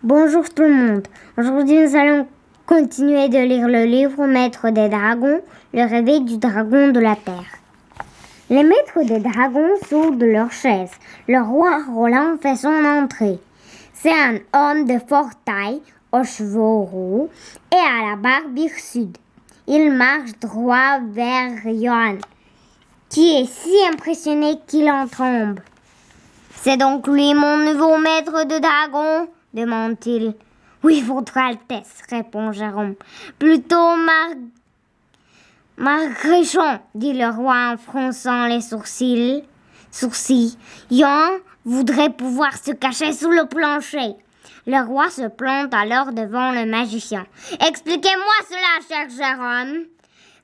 Bonjour tout le monde. Aujourd'hui, nous allons continuer de lire le livre Maître des dragons, le réveil du dragon de la terre. Les maîtres des dragons sortent de leur chaise. Le roi Roland fait son entrée. C'est un homme de forte taille, aux cheveux roux et à la barbe hirsute. Il marche droit vers Johan, qui est si impressionné qu'il en tombe. « C'est donc lui mon nouveau maître de dragon ?» demande-t-il. « Oui, votre Altesse, » répond Jérôme. « Plutôt Margrichon, dit le roi en fronçant les sourcils. Johan voudrait pouvoir se cacher sous le plancher. Le roi se plante alors devant le magicien. « Expliquez-moi cela, cher Jérôme.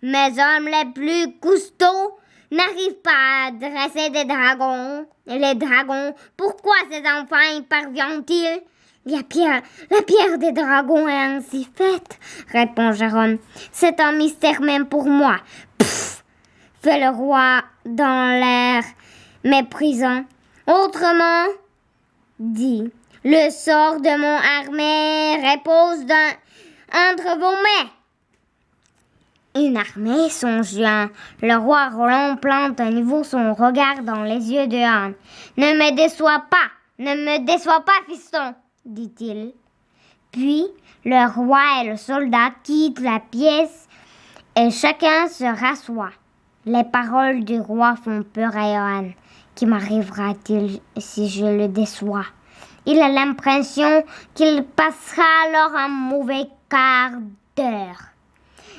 Mes hommes les plus costauds n'arrivent pas à dresser des dragons. Les dragons, pourquoi ces enfants y parviennent-ils ? La pierre des dragons est ainsi faite, répond Jérôme. C'est un mystère même pour moi. Pfff, fait le roi dans l'air méprisant. Autrement, dit, le sort de mon armée repose entre vos mains. Une armée, songe-t-il. Le roi Roland plante à nouveau son regard dans les yeux de Johan. Ne me déçois pas, fiston, dit-il. Puis, le roi et le soldat quittent la pièce et chacun se rassoit. Les paroles du roi font peur à Johan. Qui m'arrivera-t-il si je le déçois ? Il a l'impression qu'il passera alors un mauvais quart d'heure.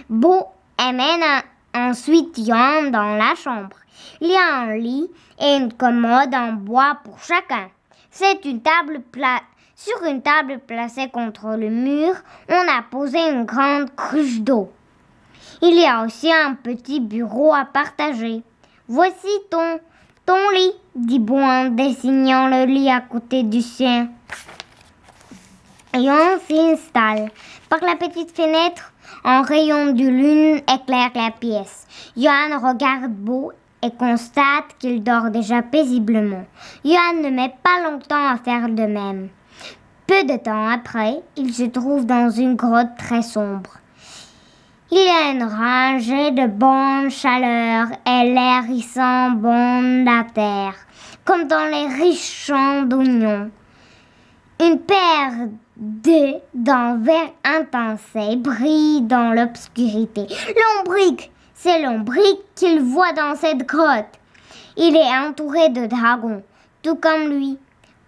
Beau amène ensuite Johan dans la chambre. Il y a un lit et une commode en bois pour chacun. Sur une table placée contre le mur, on a posé une grande cruche d'eau. Il y a aussi un petit bureau à partager. Voici ton lit, dit Beau en désignant le lit à côté du sien. Johan s'installe. Par la petite fenêtre, un rayon de lune éclaire la pièce. Johan regarde Beau et constate qu'il dort déjà paisiblement. Johan ne met pas longtemps à faire de même. Peu de temps après, il se trouve dans une grotte très sombre. Il y a une rangée de bonne chaleur et l'air y sent bon la terre, comme dans les riches champs d'oignons. Une paire d'œufs d'un vert intense brille dans l'obscurité. Lombric, c'est Lombric qu'il voit dans cette grotte. Il est entouré de dragons, tout comme lui,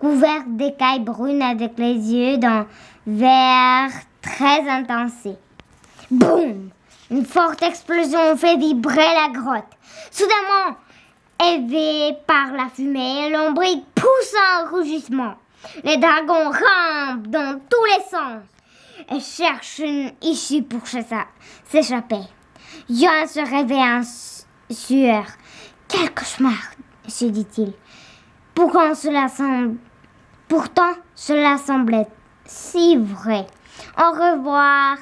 couvert d'écailles brunes avec les yeux d'un vert très intense. Boum! Une forte explosion fait vibrer la grotte. Soudainement, éveillé par la fumée, Lombric pousse un rugissement. Les dragons rampent dans tous les sens et cherchent une issue pour s'échapper. Johan se réveille en sueur. Quel cauchemar, se dit-il. Pourtant, cela semblait si vrai. Au revoir.